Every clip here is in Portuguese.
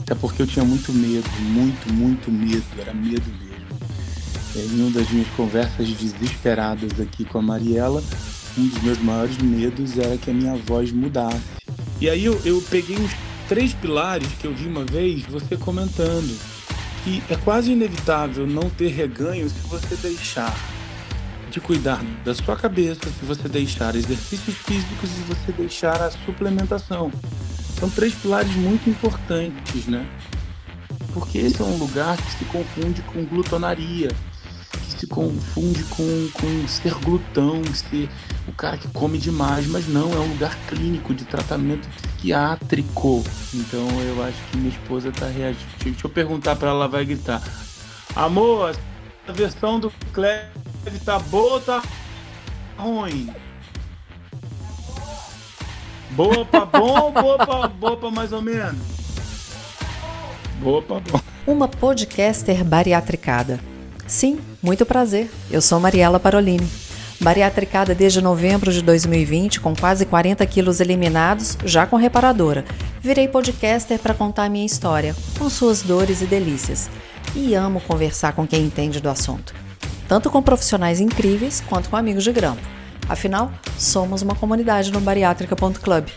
Até porque eu tinha muito medo, muito medo, era medo mesmo. Em uma das minhas conversas desesperadas aqui com a Mariela, um dos meus maiores medos era que a minha voz mudasse. E aí eu peguei uns 3 pilares que eu vi uma vez você comentando, que é quase inevitável não ter reganho se você deixar de cuidar da sua cabeça, se você deixar exercícios físicos e se você deixar a suplementação. São 3 pilares muito importantes, né? Porque esse é um lugar que se confunde com glutonaria, que se confunde com ser glutão, ser o cara que come demais, mas não, é um lugar clínico de tratamento psiquiátrico. Então eu acho que minha esposa tá reagindo. Deixa eu perguntar para ela, ela vai gritar: amor, a versão do Cleve tá boa ou tá ruim? Boa pra bom ou boa pra mais ou menos? Boa pra bom. Uma podcaster bariatricada. Sim, muito prazer. Eu sou Mariela Parolini. Bariatricada desde novembro de 2020, com quase 40 quilos eliminados, já com reparadora. Virei podcaster para contar a minha história, com suas dores e delícias. E amo conversar com quem entende do assunto. Tanto com profissionais incríveis, quanto com amigos de grampo. Afinal, somos uma comunidade no bariátrica.club.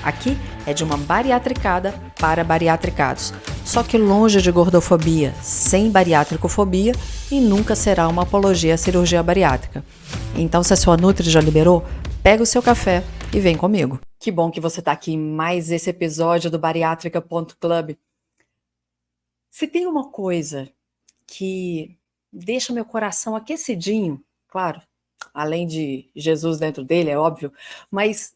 Aqui é de uma bariatricada para bariatricados. Só que longe de gordofobia, sem bariátricofobia e nunca será uma apologia à cirurgia bariátrica. Então, se a sua Nutri já liberou, pega o seu café e vem comigo. Que bom que você está aqui em mais esse episódio do bariátrica.club. Se tem uma coisa que deixa meu coração aquecidinho, claro, além de Jesus dentro dele, é óbvio, mas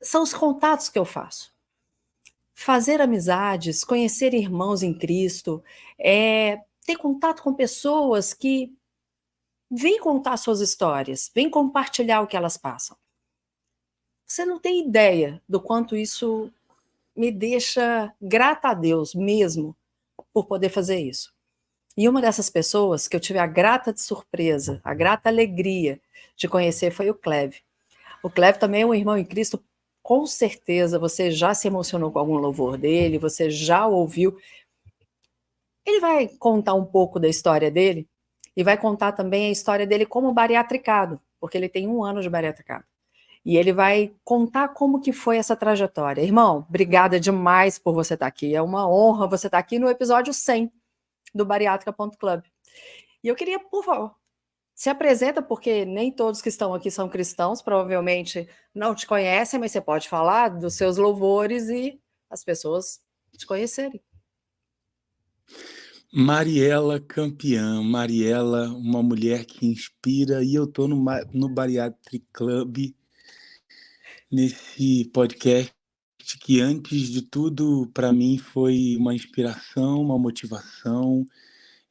são os contatos que eu faço. Fazer amizades, conhecer irmãos em Cristo, ter contato com pessoas que vêm contar suas histórias, vêm compartilhar o que elas passam. Você não tem ideia do quanto isso me deixa grata a Deus mesmo por poder fazer isso. E uma dessas pessoas que eu tive a grata de surpresa, a grata alegria de conhecer foi o Cleve. O Cleve também é um irmão em Cristo. Com certeza você já se emocionou com algum louvor dele, você já ouviu. Ele vai contar um pouco da história dele e vai contar também a história dele como bariatricado, porque ele tem 1 ano de bariatricado. E ele vai contar como que foi essa trajetória. Irmão, obrigada demais por você estar aqui. É uma honra você estar aqui no episódio 100 do bariátrica.club. E eu queria, por favor, se apresenta, porque nem todos que estão aqui são cristãos, provavelmente não te conhecem, mas você pode falar dos seus louvores e as pessoas te conhecerem. Mariela campeã, Mariela, uma mulher que inspira, e eu tô no Bariatric Club, nesse podcast que antes de tudo para mim foi uma inspiração, uma motivação,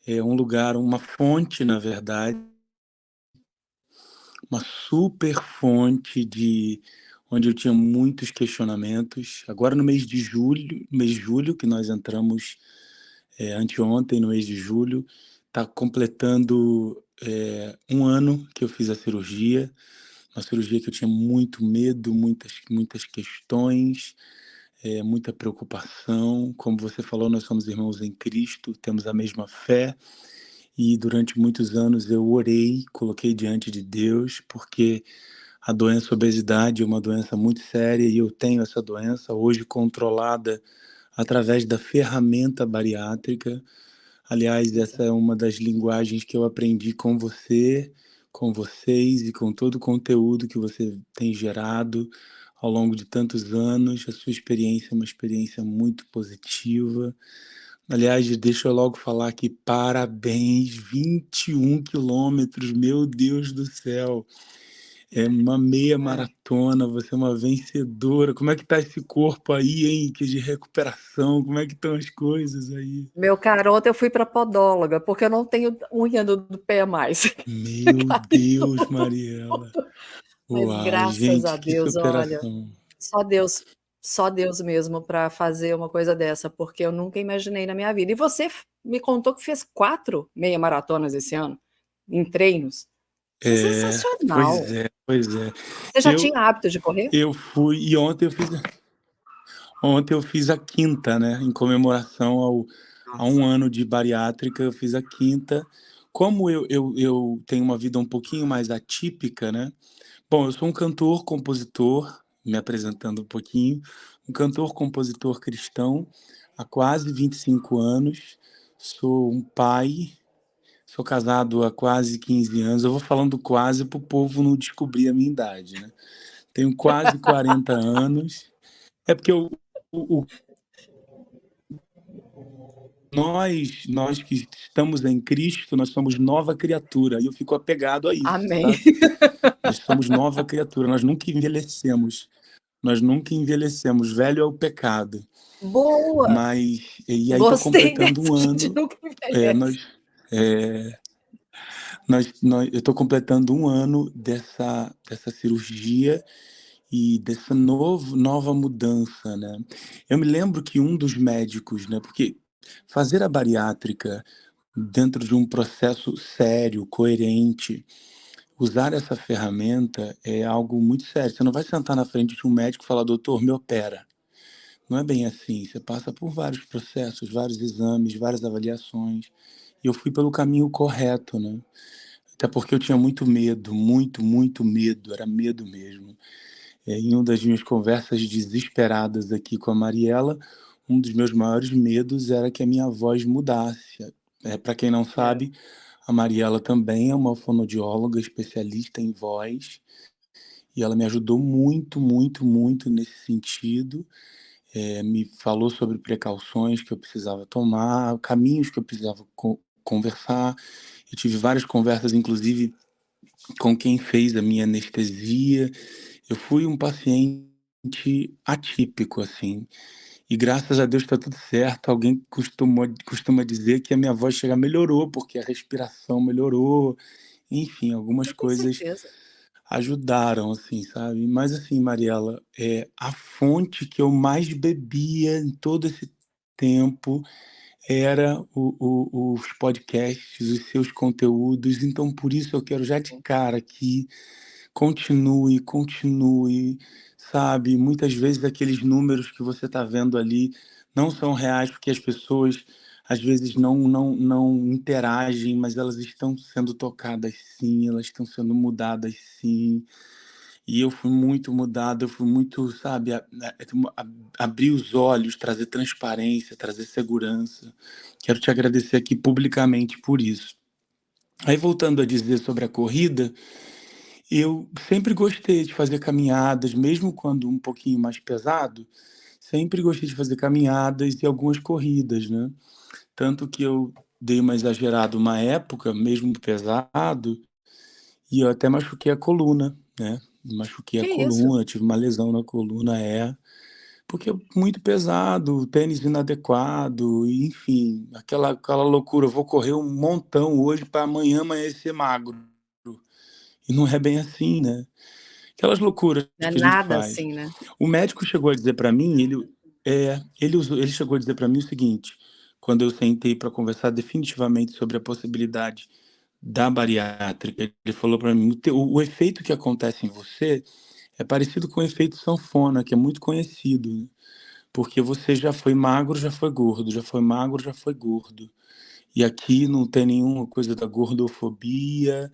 um lugar, uma fonte, na verdade, uma super fonte de onde eu tinha muitos questionamentos. Agora no mês de julho que nós entramos, anteontem, no mês de julho, está completando 1 ano que eu fiz a cirurgia, uma cirurgia que eu tinha muito medo, muitas questões, muita preocupação. Como você falou, nós somos irmãos em Cristo, temos a mesma fé, e durante muitos anos eu orei, coloquei diante de Deus, porque a doença obesidade é uma doença muito séria e eu tenho essa doença hoje controlada através da ferramenta bariátrica. Aliás, essa é uma das linguagens que eu aprendi com você, com vocês e com todo o conteúdo que você tem gerado ao longo de tantos anos. A sua experiência é uma experiência muito positiva. Aliás, deixa eu logo falar aqui, parabéns, 21 quilômetros, meu Deus do céu. É uma meia maratona, você é uma vencedora. Como é que tá esse corpo aí, hein, que de recuperação? Como é que estão as coisas aí? Meu caro, ontem eu fui para podóloga, porque eu não tenho unha do pé mais. Meu Deus, Mariela. Mas Uau, graças a gente, que Deus, olha, superação. só Deus mesmo para fazer uma coisa dessa, porque eu nunca imaginei na minha vida. E você me contou que fez 4 meia maratonas esse ano, em treinos. Isso é sensacional. Pois é. Você já Eu, tinha hábito de correr? eu fui, e ontem eu fiz. Ontem eu fiz a quinta, né? Em comemoração a um Nossa. ano de bariátrica, eu fiz a quinta. Como eu tenho uma vida um pouquinho mais atípica, né? Bom, eu sou um cantor, compositor, me apresentando um pouquinho, um cantor, compositor cristão há quase 25 anos. Sou um pai, sou casado há quase 15 anos. Eu vou falando quase para o povo não descobrir a minha idade, né? Tenho quase 40 anos. É porque o nós que estamos em Cristo, nós somos nova criatura, e eu fico apegado a isso, Amém. sabe? Nós somos nova criatura, nós nunca envelhecemos. Nós nunca envelhecemos. Velho é o pecado. Boa! E aí tô Gostei completando dessa, um a gente ano. nunca É, envelhece. eu tô completando um ano dessa cirurgia e dessa nova mudança, né? Eu me lembro que um dos médicos, né? Porque fazer a bariátrica dentro de um processo sério, coerente, usar essa ferramenta é algo muito sério. Você não vai sentar na frente de um médico e falar, doutor, me opera. Não é bem assim. Você passa por vários processos, vários exames, várias avaliações. E eu fui pelo caminho correto, né? Até porque eu tinha muito medo, muito medo, era medo mesmo. Em uma das minhas conversas desesperadas aqui com a Mariela, um dos meus maiores medos era que a minha voz mudasse. Para quem não sabe, a Mariela também é uma fonoaudióloga especialista em voz e ela me ajudou muito nesse sentido. Me falou sobre precauções que eu precisava tomar, caminhos que eu precisava conversar. Eu tive várias conversas, inclusive com quem fez a minha anestesia. Eu fui um paciente atípico, assim, e graças a Deus está tudo certo. Alguém costuma dizer que a minha voz melhorou, porque a respiração melhorou, enfim, algumas Eu tenho coisas certeza. ajudaram, assim, sabe. Mas assim, Mariela, a fonte que eu mais bebia em todo esse tempo era os podcasts, os seus conteúdos, então por isso eu quero já de cara aqui, continue, sabe. Muitas vezes aqueles números que você está vendo ali não são reais, porque as pessoas às vezes não interagem, mas elas estão sendo tocadas sim, elas estão sendo mudadas sim. E eu fui muito mudado, eu fui muito, sabe, abrir os olhos, trazer transparência, trazer segurança. Quero te agradecer aqui publicamente por isso. Aí voltando a dizer sobre a corrida, eu sempre gostei de fazer caminhadas, mesmo quando um pouquinho mais pesado, sempre gostei de fazer caminhadas e algumas corridas, né? Tanto que eu dei uma exagerada uma época, mesmo pesado, e eu até machuquei a coluna, né? Machuquei Que a isso? coluna, tive uma lesão na coluna, porque é muito pesado, tênis inadequado, e, enfim, aquela loucura. Eu vou correr um montão hoje para amanhã amanhecer magro. E não é bem assim, né? Aquelas loucuras Não é que a gente nada faz. assim, né? O médico chegou a dizer para mim, ele chegou a dizer para mim o seguinte, quando eu sentei para conversar definitivamente sobre a possibilidade da bariátrica, ele falou para mim, o efeito que acontece em você é parecido com o efeito sanfona, que é muito conhecido, né? Porque você já foi magro, já foi gordo, já foi magro, já foi gordo. E aqui não tem nenhuma coisa da gordofobia,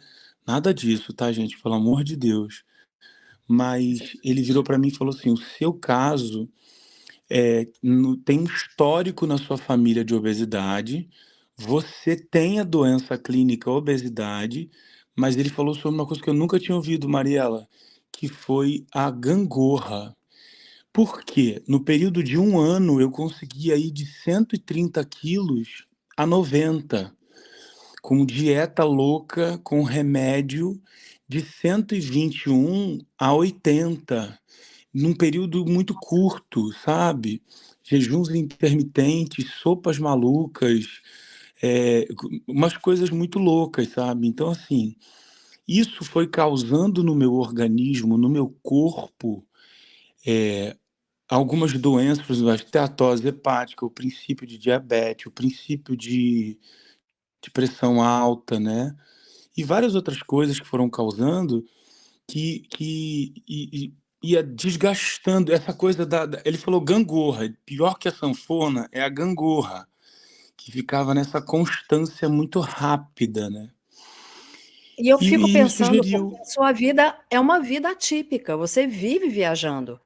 nada disso, tá, gente? Pelo amor de Deus. Mas ele virou para mim e falou assim: o seu caso tem um histórico na sua família de obesidade, você tem a doença clínica obesidade, mas ele falou sobre uma coisa que eu nunca tinha ouvido, Mariela, que foi a gangorra. Por quê? No período de um ano eu consegui ir de 130 quilos a 90, com dieta louca, com remédio de 121 a 80 num período muito curto, sabe? Jejuns intermitentes, sopas malucas, umas coisas muito loucas, sabe? Então, assim, isso foi causando no meu organismo, no meu corpo, algumas doenças, por exemplo, a esteatose hepática, o princípio de diabetes, o princípio de pressão alta, né? E várias outras coisas que foram causando que ia desgastando essa coisa ele falou gangorra, pior que a sanfona é a gangorra, que ficava nessa constância muito rápida, né? E eu E, fico e me pensando, sugeriu. porque a sua vida é uma vida atípica, você vive viajando.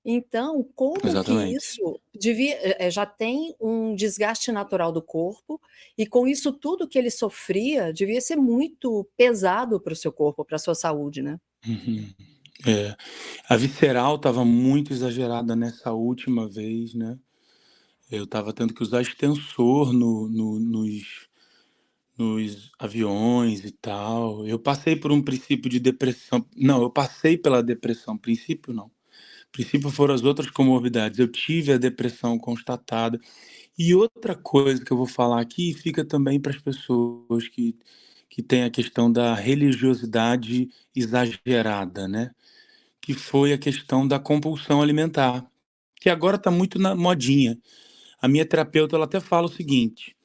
Então, como que Exatamente. isso devia, já tem um desgaste natural do corpo, e com isso tudo que ele sofria, devia ser muito pesado para o seu corpo, para a sua saúde, né? Uhum. É. A visceral estava muito exagerada nessa última vez, né? Eu estava tendo que usar extensor nos aviões e tal. Eu passei por um princípio de depressão. Não, eu passei pela depressão. Princípio não. Princípio foram as outras comorbidades. Eu tive a depressão constatada. E outra coisa que eu vou falar aqui fica também para as pessoas que têm a questão da religiosidade exagerada, né? Que foi a questão da compulsão alimentar, que agora está muito na modinha. A minha terapeuta ela até fala o seguinte: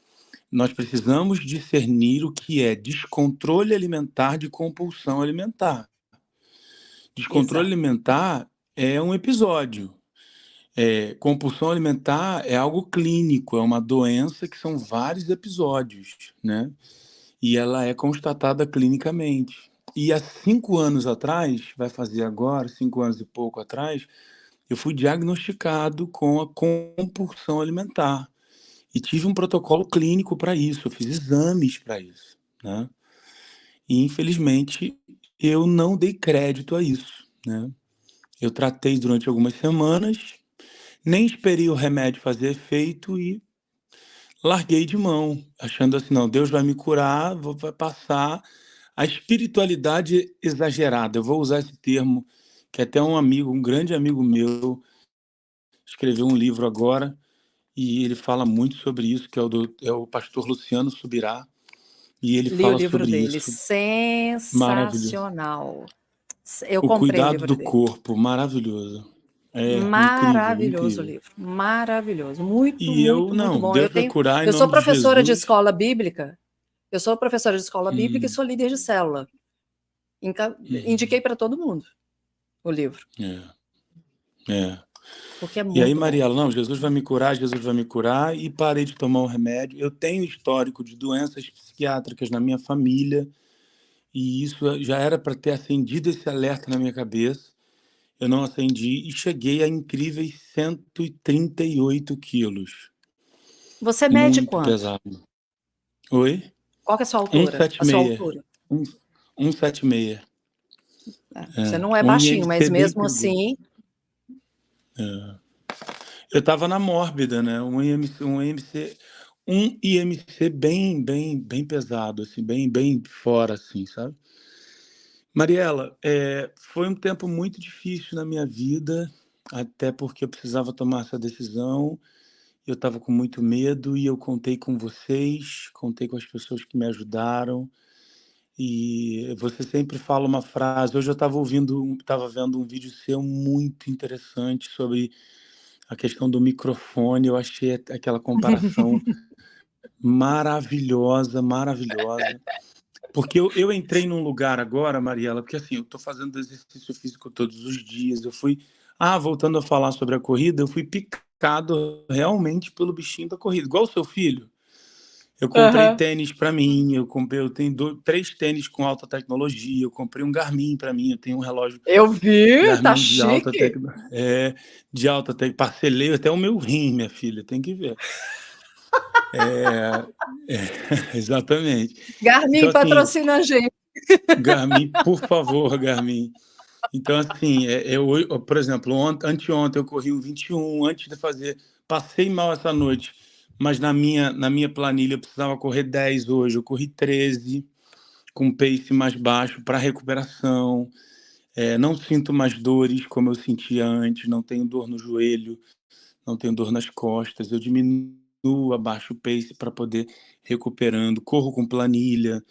nós precisamos discernir o que é descontrole alimentar de compulsão alimentar. Descontrole Exato. alimentar é um episódio. Compulsão alimentar é algo clínico, é uma doença que são vários episódios, né? E ela é constatada clinicamente. E há 5 anos atrás, vai fazer agora, 5 anos e pouco atrás, eu fui diagnosticado com a compulsão alimentar. E tive um protocolo clínico para isso, eu fiz exames para isso, né? E infelizmente eu não dei crédito a isso, né? Eu tratei durante algumas semanas, nem esperei o remédio fazer efeito e larguei de mão, achando assim, não, Deus vai me curar, vai passar. A espiritualidade exagerada, eu vou usar esse termo, que até um amigo, um grande amigo meu, escreveu um livro agora, e ele fala muito sobre isso, que é o pastor Luciano Subirá, e ele Li o fala livro sobre dele, isso. Maravilhoso. sensacional. Eu O comprei o cuidado livro do dele. corpo, maravilhoso. É, incrível, Maravilhoso o incrível. livro, maravilhoso, muito, E eu, muito, muito não, bom. Deus vai curar em Eu sou nome de professora de Jesus. escola bíblica, eu sou professora de escola bíblica e Hum, sou líder de célula. Indiquei uhum, para todo mundo o livro, é. porque é E aí, muito bom. Mariela, não, Jesus vai me curar, Jesus vai me curar, e parei de tomar o remédio. Eu tenho histórico de doenças psiquiátricas na minha família, e isso já era para ter acendido esse alerta na minha cabeça. Eu não acendi e cheguei a incríveis 138 quilos. Você mede Muito quanto? pesado. Oi? Qual que é a sua altura? A sua 176. altura? Um- 176. Você É. não é Um baixinho, mas IMC bem mesmo perigoso. assim, Eu estava na mórbida, né? Um IMC bem, bem, bem pesado, assim, bem, bem fora, assim, sabe? Mariela, foi um tempo muito difícil na minha vida, até porque eu precisava tomar essa decisão. Eu estava com muito medo e eu contei com vocês, contei com as pessoas que me ajudaram. E você sempre fala uma frase. Hoje eu estava vendo um vídeo seu muito interessante sobre a questão do microfone. Eu achei aquela comparação maravilhosa, maravilhosa. Porque eu entrei num lugar agora, Mariela, porque assim, eu estou fazendo exercício físico todos os dias. Voltando a falar sobre a corrida, eu fui picado realmente pelo bichinho da corrida, igual o seu filho. Eu comprei aham. tênis para mim, eu tenho 3 tênis com alta tecnologia, eu comprei um Garmin para mim, eu tenho um relógio Eu vi, tá Garmin de alta chique. tecnologia, parcelei até o meu rim, minha filha, tem que ver. É, exatamente. Então, Garmin assim, patrocina a gente. Garmin, por favor, Garmin. Então, assim, por exemplo, anteontem eu corri um 21, antes de fazer, passei mal essa noite, mas na minha planilha eu precisava correr 10 hoje, eu corri 13, com pace mais baixo para recuperação. Não sinto mais dores como eu sentia antes, não tenho dor no joelho, não tenho dor nas costas, eu diminuo, abaixo o pace para poder recuperando, corro com planilha.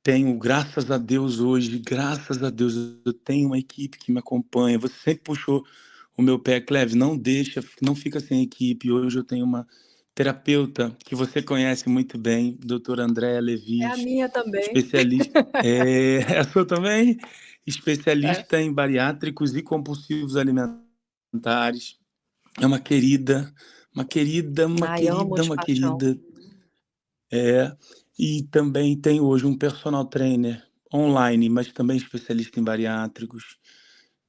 Tenho, graças a Deus, hoje, graças a Deus, eu tenho uma equipe que me acompanha. Você sempre puxou o meu pé, Cleve, não deixa, não fica sem equipe. Hoje eu tenho uma terapeuta que você conhece muito bem, doutora Andréa É a Levis, minha também. especialista. É a sua também? É. especialista em bariátricos e compulsivos alimentares. É uma querida, uma querida, uma Ai, amo querida, de uma paixão. querida. É, e também tem hoje um personal trainer online, mas também especialista em bariátricos.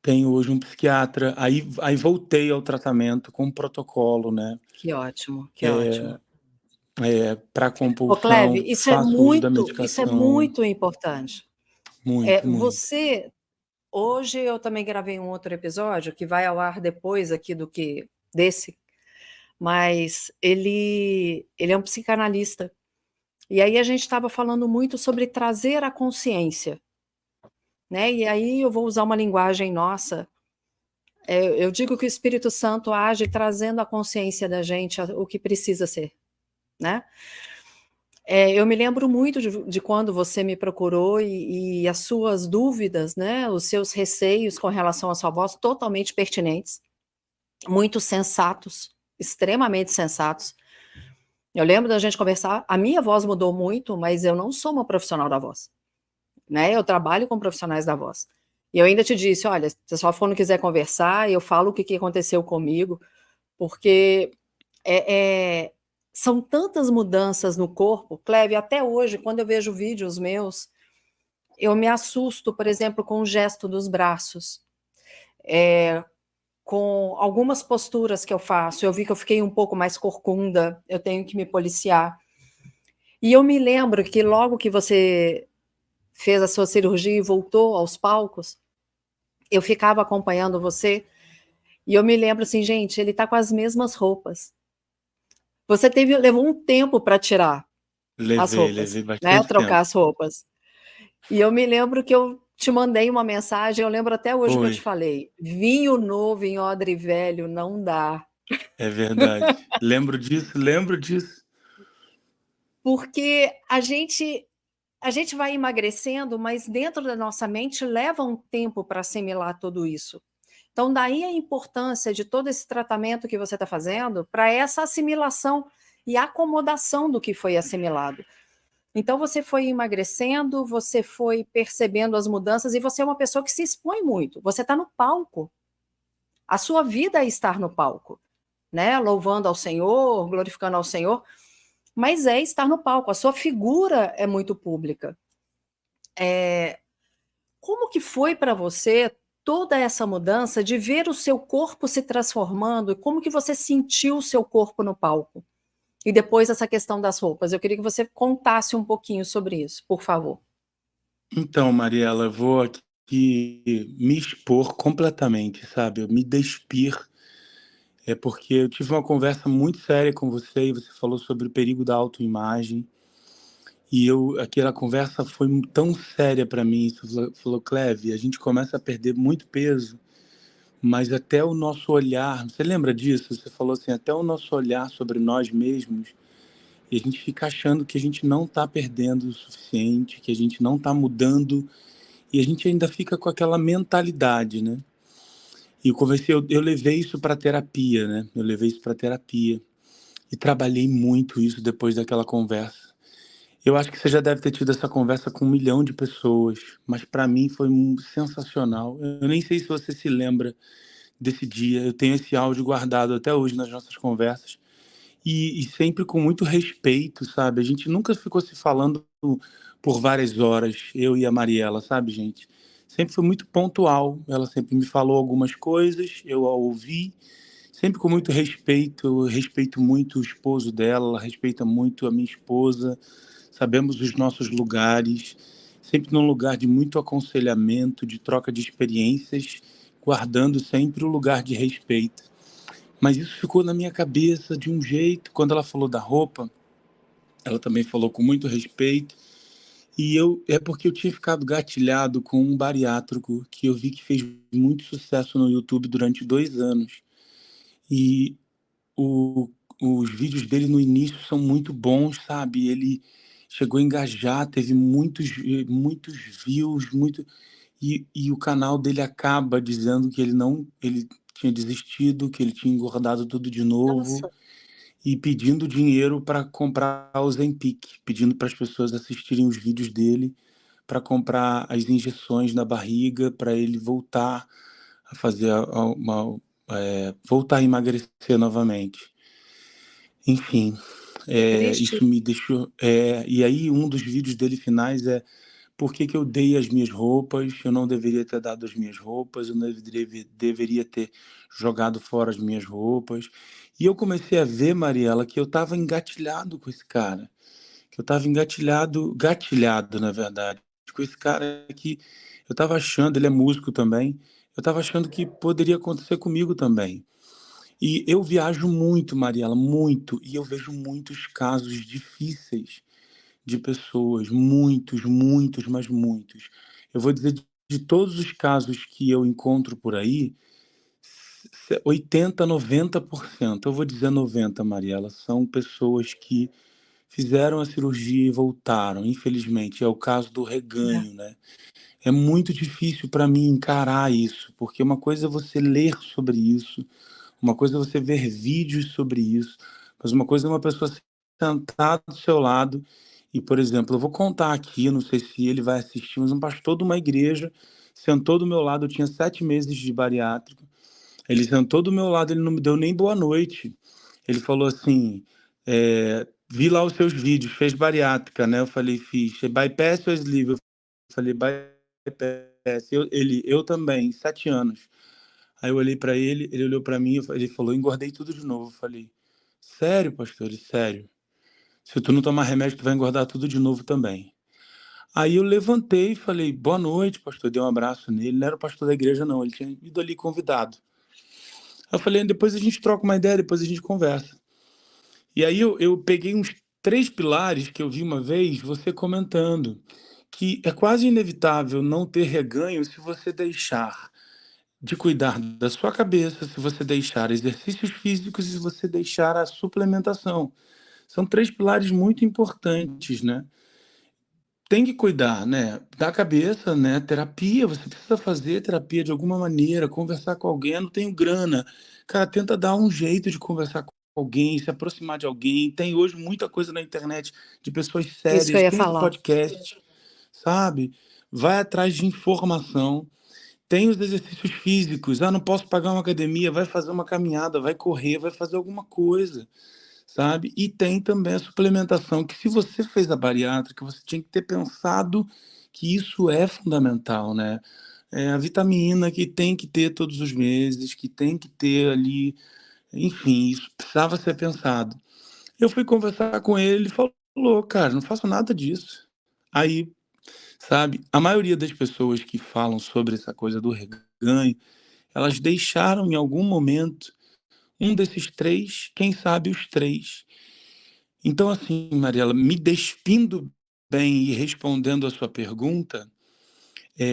Tem hoje um psiquiatra. Aí voltei ao tratamento com um protocolo, né? Que ótimo, que ótimo. Para Ô, Cleve, compulsão, faço uso da isso é medicação. muito importante. Muito, muito. Você, hoje eu também gravei um outro episódio que vai ao ar depois aqui do que desse, mas ele é um psicanalista. E aí a gente estava falando muito sobre trazer a consciência, né? E aí eu vou usar uma linguagem nossa. Eu digo que o Espírito Santo age trazendo a consciência da gente o que precisa ser, né? Eu me lembro muito de quando você me procurou e as suas dúvidas, né? Os seus receios com relação à sua voz, totalmente pertinentes, muito sensatos, extremamente sensatos. Eu lembro da gente conversar, a minha voz mudou muito, mas eu não sou uma profissional da voz, né? Eu trabalho com profissionais da voz. E eu ainda te disse, olha, se a sua for não quiser conversar, eu falo o que aconteceu comigo, porque é, é, são tantas mudanças no corpo, Cleve, até hoje, quando eu vejo vídeos meus, eu me assusto, por exemplo, com o gesto dos braços, com algumas posturas que eu faço, eu vi que eu fiquei um pouco mais corcunda, eu tenho que me policiar. E eu me lembro que logo que você fez a sua cirurgia e voltou aos palcos, eu ficava acompanhando você, e eu me lembro assim, gente, ele tá com as mesmas roupas. Você levou um tempo para tirar as roupas, Levei né? bastante Trocar tempo. as roupas. E eu me lembro que eu te mandei uma mensagem, eu lembro até hoje que eu Foi, te falei: vinho novo em odre velho não dá. é verdade. Lembro disso, lembro disso. Porque a gente vai emagrecendo, mas dentro da nossa mente leva um tempo para assimilar tudo isso. Então, daí a importância de todo esse tratamento que você está fazendo para essa assimilação e acomodação do que foi assimilado. Então, você foi emagrecendo, você foi percebendo as mudanças e você é uma pessoa que se expõe muito. Você está no palco. A sua vida é estar no palco, né? Louvando ao Senhor, glorificando ao Senhor, mas é estar no palco. A sua figura é muito pública. Como que foi para você toda essa mudança de ver o seu corpo se transformando e como que você sentiu o seu corpo no palco? E depois essa questão das roupas. Eu queria que você contasse um pouquinho sobre isso, por favor. Então, Mariela, eu vou aqui me expor completamente, sabe? Eu me despir. É porque eu tive uma conversa muito séria com você e você falou sobre o perigo da autoimagem. E aquela conversa foi tão séria para mim. Você falou, Cleve, a gente começa a perder muito peso, mas até o nosso olhar, você lembra disso? Você falou assim, até o nosso olhar sobre nós mesmos, e a gente fica achando que a gente não está perdendo o suficiente, que a gente não está mudando, e a gente ainda fica com aquela mentalidade, né? E eu levei isso para terapia, né? Eu levei isso para terapia e trabalhei muito isso depois daquela conversa. Eu acho que você já deve ter tido essa conversa com 1 milhão de pessoas, mas para mim foi sensacional. Eu nem sei se você se lembra desse dia. Eu tenho esse áudio guardado até hoje nas nossas conversas e sempre com muito respeito, sabe? A gente nunca ficou se falando por várias horas, eu e a Mariela, sabe, gente? Sempre foi muito pontual. Ela sempre me falou algumas coisas, eu a ouvi, sempre com muito respeito. Eu respeito muito o esposo dela, ela respeita muito a minha esposa. Sabemos os nossos lugares, sempre num lugar de muito aconselhamento, de troca de experiências, guardando sempre o lugar de respeito. Mas isso ficou na minha cabeça de um jeito. Quando ela falou da roupa, ela também falou com muito respeito. E é porque eu tinha ficado gatilhado com um bariátrico que eu vi que fez muito sucesso no YouTube durante 2 anos. E o, os vídeos dele no início são muito bons, sabe? Ele chegou a engajar, teve muitos views, e o canal dele acaba dizendo que ele tinha desistido, que ele tinha engordado tudo de novo Nossa, e pedindo dinheiro para comprar o Ozempic, pedindo para as pessoas assistirem os vídeos dele para comprar as injeções na barriga para ele voltar a fazer voltar a emagrecer novamente. Enfim, Que triste. isso me deixou. E aí, um dos vídeos dele finais é por que que eu dei as minhas roupas, eu não deveria ter dado as minhas roupas, eu não deveria ter jogado fora as minhas roupas. E eu comecei a ver, Mariela, que eu estava engatilhado com esse cara, que eu estava gatilhado, na verdade, com esse cara que eu estava achando, ele é músico também, eu estava achando que poderia acontecer comigo também. E eu viajo muito, Mariela, muito, e eu vejo muitos casos difíceis de pessoas, muitos, muitos, mas muitos. Eu vou dizer de todos os casos que eu encontro por aí, 80, 90%, eu vou dizer 90, Mariela, são pessoas que fizeram a cirurgia e voltaram, infelizmente. É o caso do É. reganho, né? É muito difícil para mim encarar isso, porque uma coisa é você ler sobre isso, uma coisa é você ver vídeos sobre isso, mas uma coisa é uma pessoa sentada do seu lado e, por exemplo, eu vou contar aqui, não sei se ele vai assistir, mas um pastor de uma igreja sentou do meu lado, eu tinha 7 meses de bariátrica, ele sentou do meu lado, ele não me deu nem boa noite. Ele falou assim, vi lá os seus vídeos, fez bariátrica, né? Eu falei, fiz. Bypass ou sleeve? Eu falei, bypass. Eu também, 7 anos. Aí eu olhei para ele, ele olhou para mim, ele falou, engordei tudo de novo. Eu falei, sério, pastor? Ele, sério. Se tu não tomar remédio, tu vai engordar tudo de novo também. Aí eu levantei e falei, boa noite, pastor. Dei um abraço nele. Ele não era o pastor da igreja, não. Ele tinha ido ali convidado. Aí eu falei, depois a gente troca uma ideia, depois a gente conversa. E aí eu peguei uns 3 pilares que eu vi uma vez você comentando, que é quase inevitável não ter reganho se você deixar de cuidar da sua cabeça, se você deixar exercícios físicos e se você deixar a suplementação. São 3 pilares muito importantes, né. Tem que cuidar, né, da cabeça, né, terapia, você precisa fazer terapia de alguma maneira, conversar com alguém. "Eu não tenho grana". Cara, tenta dar um jeito de conversar com alguém, se aproximar de alguém. Tem hoje muita coisa na internet de pessoas Isso que eu sérias, ia tem esse falar. podcast, sabe. Vai atrás de informação. Tem os exercícios físicos, não posso pagar uma academia, vai fazer uma caminhada, vai correr, vai fazer alguma coisa, sabe. E tem também a suplementação, que se você fez a bariátrica, você tinha que ter pensado que isso é fundamental, né. A vitamina que tem que ter todos os meses, que tem que ter ali, enfim, isso precisava ser pensado. Eu fui conversar com ele, ele falou: "Cara, não faço nada disso". Aí, sabe, a maioria das pessoas que falam sobre essa coisa do reganho, elas deixaram em algum momento um desses 3, quem sabe os 3. Então, assim, Mariela, me despindo bem e respondendo a sua pergunta,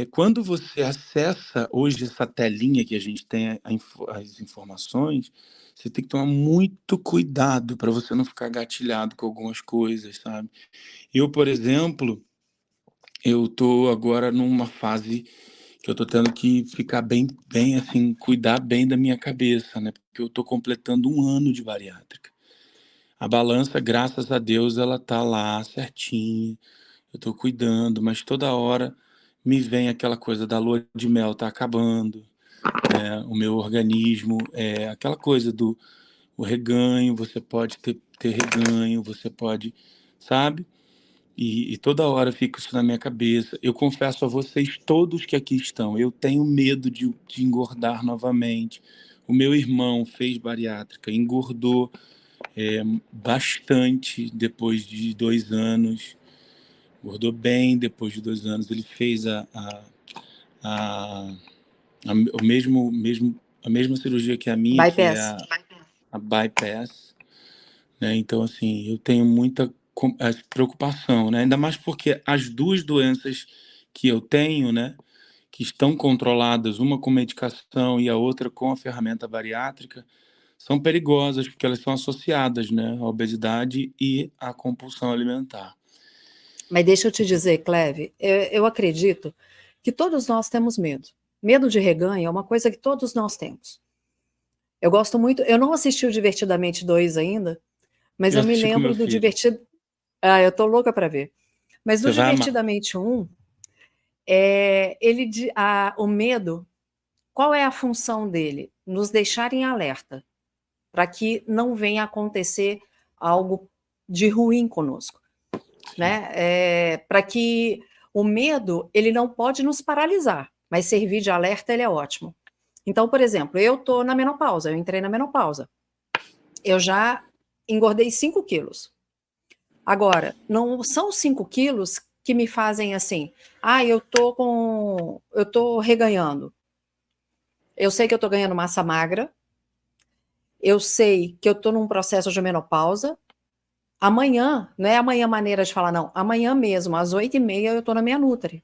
quando você acessa hoje essa telinha que a gente tem as informações, você tem que tomar muito cuidado para você não ficar gatilhado com algumas coisas, sabe. Eu, por exemplo, eu tô agora numa fase que eu tô tendo que ficar bem, assim, cuidar bem da minha cabeça, né, porque eu tô completando 1 ano de bariátrica. A balança, graças a Deus, ela tá lá certinha, eu tô cuidando, mas toda hora me vem aquela coisa da lua de mel tá acabando, o meu organismo, aquela coisa do o reganho, você pode ter reganho, você pode, sabe? E toda hora fica isso na minha cabeça. Eu confesso a vocês todos que aqui estão, eu tenho medo de engordar novamente. O meu irmão fez bariátrica, engordou, bastante depois de 2 anos, engordou bem depois de 2 anos. Ele fez a a mesma cirurgia que a minha, que é Bypass. a bypass, né. Então, assim, eu tenho muita preocupação, né, ainda mais porque as 2 doenças que eu tenho, né, que estão controladas, uma com medicação e a outra com a ferramenta bariátrica, são perigosas, porque elas são associadas, né, à obesidade e à compulsão alimentar. Mas deixa eu te dizer, Cleve, eu acredito que todos nós temos medo. Medo de reganho é uma coisa que todos nós temos. Eu gosto muito, eu não assisti o Divertidamente 2 ainda, mas Eu eu me assisti com meu lembro do filho. Divertido. Ah, eu tô louca para ver. Mas do Você vai amar. Divertidamente 1, O medo, qual é a função dele? Nos deixar em alerta, para que não venha acontecer algo de ruim conosco, né? Para que o medo, ele não pode nos paralisar, mas servir de alerta, ele é ótimo. Então, por exemplo, eu estou na menopausa, eu entrei na menopausa. Eu já engordei 5 quilos. Agora, não são 5 quilos que me fazem assim, eu tô reganhando. Eu sei que eu tô ganhando massa magra, eu sei que eu tô num processo de menopausa. Amanhã, não é amanhã maneira de falar, não, amanhã mesmo, às 8h30, eu tô na minha Nutri.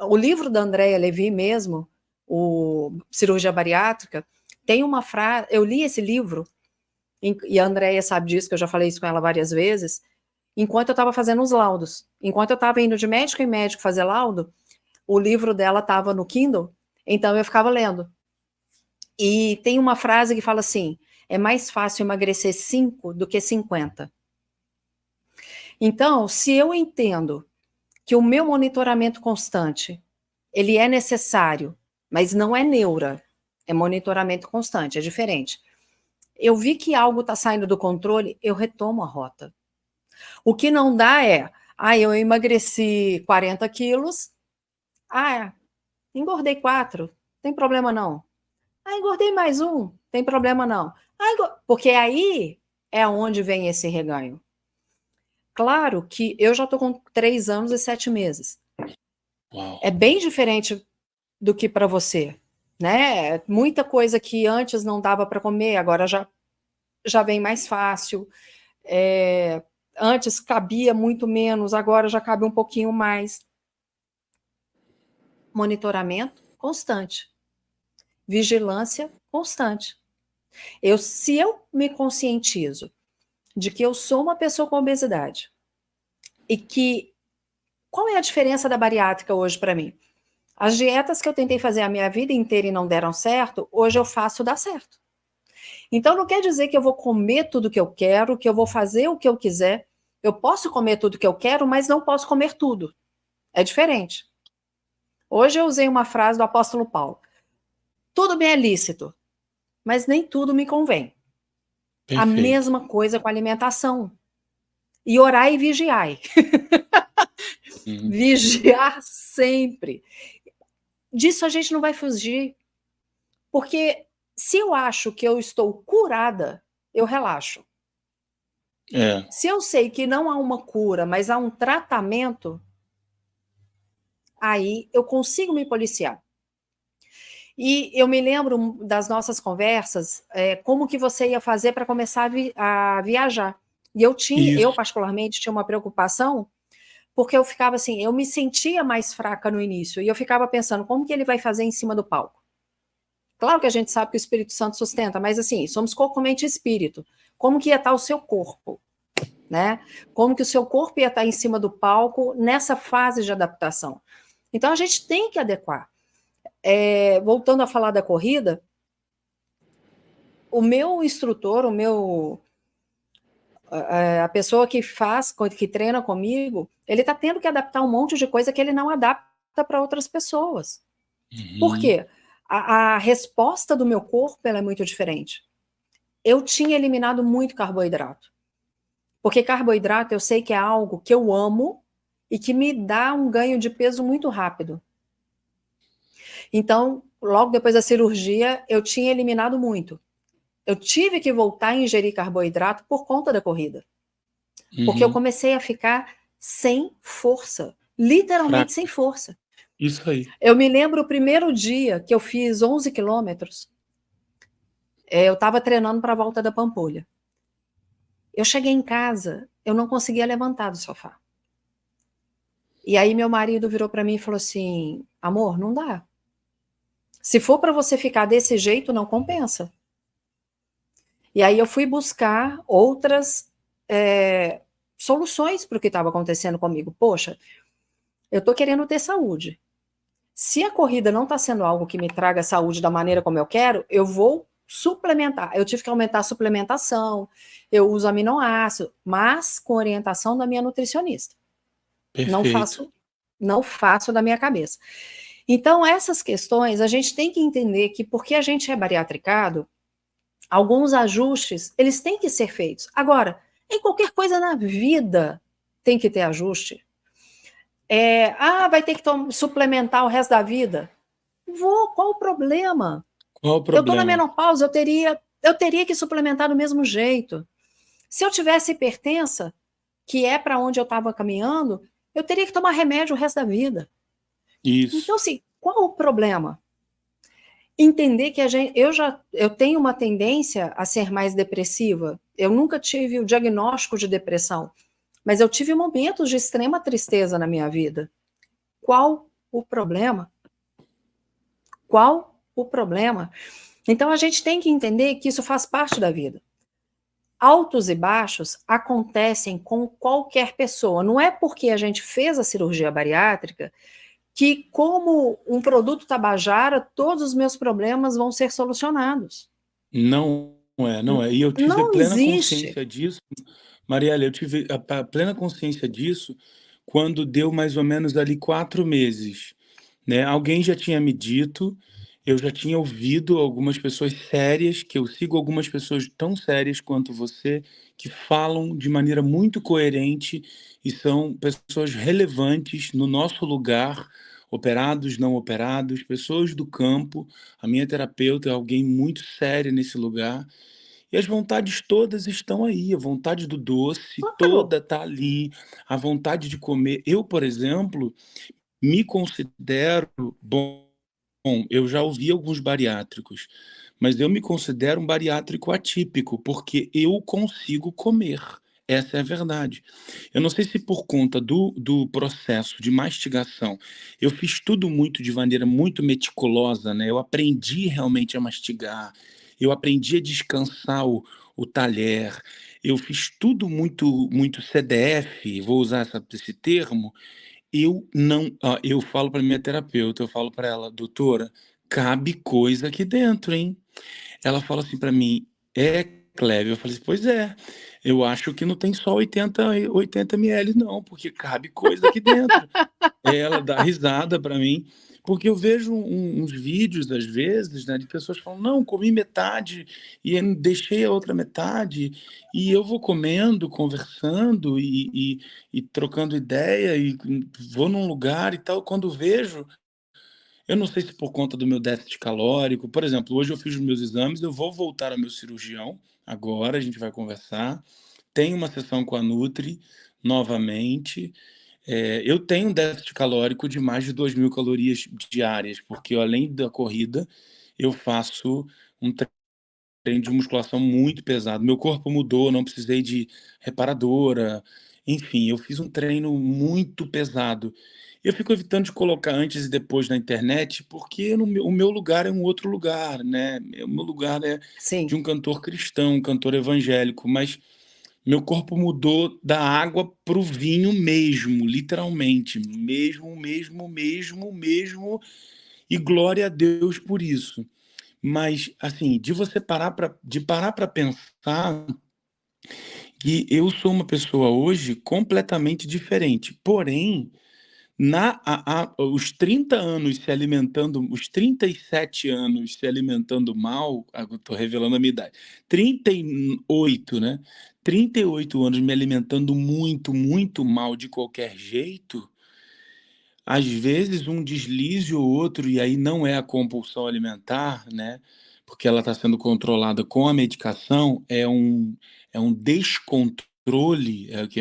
O livro da Andrea Levy mesmo, o Cirurgia Bariátrica, tem uma frase, eu li esse livro, e a Andrea sabe disso, que eu já falei isso com ela várias vezes, enquanto eu estava fazendo os laudos. Enquanto eu estava indo de médico em médico fazer laudo, o livro dela estava no Kindle, então eu ficava lendo. E tem uma frase que fala assim, é mais fácil emagrecer 5 do que 50. Então, se eu entendo que o meu monitoramento constante, ele é necessário, mas não é neura, é monitoramento constante, é diferente. Eu vi que algo está saindo do controle, eu retomo a rota. O que não dá é, eu emagreci 40 quilos, engordei 4, tem problema não. Engordei mais 1, tem problema não. Porque aí é onde vem esse reganho. Claro que eu já estou com 3 anos e 7 meses. Uau. É bem diferente do que para você, né? Muita coisa que antes não dava para comer, agora já vem mais fácil. Antes cabia muito menos, agora já cabe um pouquinho mais. Monitoramento constante. Vigilância constante. Se eu me conscientizo de que eu sou uma pessoa com obesidade e que... Qual é a diferença da bariátrica hoje para mim? As dietas que eu tentei fazer a minha vida inteira e não deram certo, hoje eu faço dar certo. Então não quer dizer que eu vou comer tudo que eu quero, que eu vou fazer o que eu quiser. Eu posso comer tudo que eu quero, mas não posso comer tudo. É diferente. Hoje eu usei uma frase do apóstolo Paulo. Tudo me é lícito, mas nem tudo me convém. Perfeito. A mesma coisa com a alimentação. E orar e vigiar. Vigiar sempre. Disso a gente não vai fugir. Porque se eu acho que eu estou curada, eu relaxo. Se eu sei que não há uma cura, mas há um tratamento, aí eu consigo me policiar. E eu me lembro das nossas conversas, como que você ia fazer para começar a viajar. E eu particularmente tinha uma preocupação, porque eu ficava assim, eu me sentia mais fraca no início, e eu ficava pensando, como que ele vai fazer em cima do palco? Claro que a gente sabe que o Espírito Santo sustenta, mas assim, somos corpo, mente e espírito. Como que ia estar o seu corpo? Né? Como que o seu corpo ia estar em cima do palco nessa fase de adaptação? Então a gente tem que adequar. Voltando a falar da corrida, o meu instrutor, a pessoa que treina comigo, ele está tendo que adaptar um monte de coisa que ele não adapta para outras pessoas. Por quê? A resposta do meu corpo ela é muito diferente. Eu tinha eliminado muito carboidrato. Porque carboidrato eu sei que é algo que eu amo e que me dá um ganho de peso muito rápido. Então, logo depois da cirurgia, eu tinha eliminado muito. Eu tive que voltar a ingerir carboidrato por conta da corrida. Porque eu comecei a ficar sem força. Literalmente sem força. Isso aí. Eu me lembro o primeiro dia que eu fiz 11 quilômetros, eu estava treinando para a volta da Pampulha. Eu cheguei em casa, eu não conseguia levantar do sofá. E aí meu marido virou para mim e falou assim, amor, não dá. Se for para você ficar desse jeito, não compensa. E aí eu fui buscar outras soluções para o que estava acontecendo comigo. Poxa, eu estou querendo ter saúde. Se a corrida não está sendo algo que me traga saúde da maneira como eu quero, eu vou suplementar. Eu tive que aumentar a suplementação, eu uso aminoácido, mas com orientação da minha nutricionista. Perfeito. Não faço Não faço da minha cabeça. Então, essas questões, a gente tem que entender que porque a gente é bariatricado, alguns ajustes, eles têm que ser feitos. Agora, em qualquer coisa na vida tem que ter ajuste. Vai ter que suplementar o resto da vida? Vou, qual o problema? Qual o Eu estou na problema? menopausa, eu teria que suplementar do mesmo jeito. Se eu tivesse hipertensa, que é para onde eu estava caminhando, eu teria que tomar remédio o resto da vida. Isso. Então, assim, qual o problema? Entender que eu tenho uma tendência a ser mais depressiva. Eu nunca tive o diagnóstico de depressão, mas eu tive momentos de extrema tristeza na minha vida. Qual o problema? Qual o problema? Então a gente tem que entender que isso faz parte da vida. Altos e baixos acontecem com qualquer pessoa. Não é porque a gente fez a cirurgia bariátrica que, como um produto Tabajara, todos os meus problemas vão ser solucionados. Não é. E eu tive Não plena existe. consciência disso, Mariela, eu tive a plena consciência disso quando deu mais ou menos ali 4 meses, né? Alguém já tinha me dito, eu já tinha ouvido algumas pessoas sérias, que eu sigo algumas pessoas tão sérias quanto você, que falam de maneira muito coerente e são pessoas relevantes no nosso lugar, operados, não operados, pessoas do campo. A minha terapeuta é alguém muito séria nesse lugar. E as vontades todas estão aí, a vontade do doce Claro. toda está ali, a vontade de comer. Eu, por exemplo, me considero bom, eu já ouvi alguns bariátricos, mas eu me considero um bariátrico atípico, porque eu consigo comer. Essa é a verdade. Eu não sei se por conta do processo de mastigação, eu fiz tudo muito de maneira muito meticulosa, né? Eu aprendi realmente a mastigar, eu aprendi a descansar o talher, eu fiz tudo muito, muito CDF, vou usar esse termo, eu não, eu falo para minha terapeuta, eu falo para ela, doutora, cabe coisa aqui dentro, hein? Ela fala assim para mim, é, Cléber? Eu falei assim, pois é, eu acho que não tem só 80 ml não, porque cabe coisa aqui dentro. Ela dá risada para mim, porque eu vejo uns vídeos, às vezes, né, de pessoas falando, não, comi metade e eu deixei a outra metade, e eu vou comendo, conversando e trocando ideia, e vou num lugar e tal, quando vejo, eu não sei se por conta do meu déficit calórico, por exemplo, hoje eu fiz os meus exames, eu vou voltar ao meu cirurgião, agora a gente vai conversar, tenho uma sessão com a Nutri, novamente, eu tenho um déficit calórico de mais de 2.000 calorias diárias, porque eu, além da corrida, eu faço um treino de musculação muito pesado. Meu corpo mudou, não precisei de reparadora, enfim, eu fiz um treino muito pesado. Eu fico evitando de colocar antes e depois na internet, porque o meu lugar é um outro lugar, né? O meu lugar é de Sim. um cantor cristão, um cantor evangélico, mas meu corpo mudou da água para o vinho mesmo, literalmente, mesmo, mesmo, mesmo, mesmo, e glória a Deus por isso. Mas, assim, de parar para pensar que eu sou uma pessoa hoje completamente diferente. Porém, os 30 anos se alimentando, os 37 anos se alimentando mal, estou revelando a minha idade, 38, né? 38 anos me alimentando muito, muito mal de qualquer jeito, às vezes um deslize ou outro, e aí não é a compulsão alimentar, né? Porque ela está sendo controlada com a medicação, é um descontrole, é o que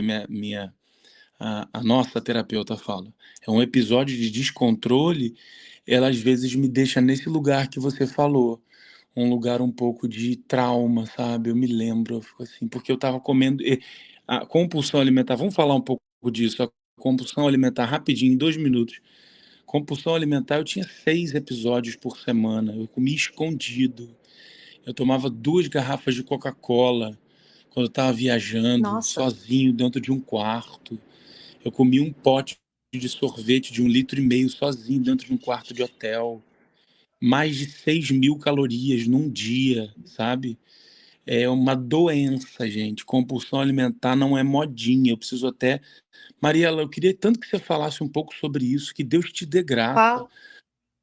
a nossa terapeuta fala. É um episódio de descontrole, ela às vezes me deixa nesse lugar que você falou, um lugar um pouco de trauma, sabe? Eu me lembro, eu fico assim, porque eu estava comendo. A compulsão alimentar, vamos falar um pouco disso, a compulsão alimentar rapidinho, em 2 minutos. Compulsão alimentar, eu tinha 6 episódios por semana, eu comia escondido, eu tomava 2 garrafas de Coca-Cola quando eu estava viajando, Nossa. sozinho, dentro de um quarto. Eu comi um pote de sorvete de 1,5 litro sozinho dentro de um quarto de hotel. Mais de 6.000 calorias num dia, sabe? É uma doença, gente. Compulsão alimentar não é modinha. Eu preciso até... Mariela, eu queria tanto que você falasse um pouco sobre isso, que Deus te dê graça. Fala, eu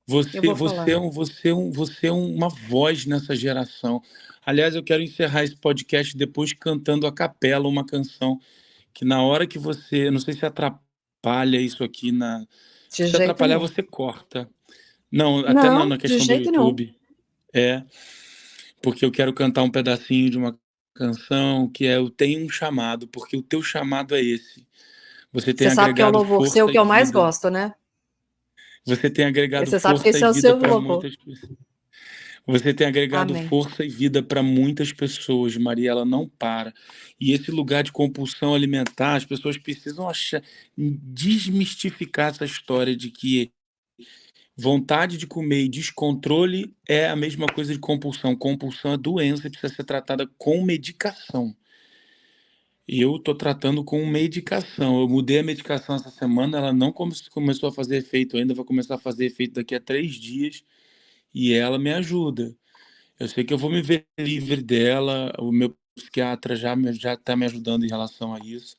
Você, vou você falar. é um, você é um, você é uma voz nessa geração. Aliás, eu quero encerrar esse podcast depois cantando a capela uma canção que na hora que você, não sei se atrapalha isso aqui De se jeito atrapalhar nenhum. você corta. Não, até não, Não, na de questão do jeito nenhum. YouTube. É, porque eu quero cantar um pedacinho de uma canção que é Eu Tenho um Chamado, porque o teu chamado é esse. Você tem Você sabe que é o agregado louvor seu força que e eu mais vida. gosto, né? Você tem agregado Você sabe que força esse e é o vida seu para louvor. muitas pessoas. Você tem agregado Amém. força e vida para muitas pessoas, Maria, ela não para. E esse lugar de compulsão alimentar, as pessoas precisam desmistificar essa história de que vontade de comer e descontrole é a mesma coisa de compulsão. Compulsão é doença e precisa ser tratada com medicação. Eu estou tratando com medicação. Eu mudei a medicação essa semana, ela não começou a fazer efeito ainda, vai começar a fazer efeito daqui a 3 dias e ela me ajuda. Eu sei que eu vou me ver livre dela, o meu psiquiatra já está me ajudando em relação a isso.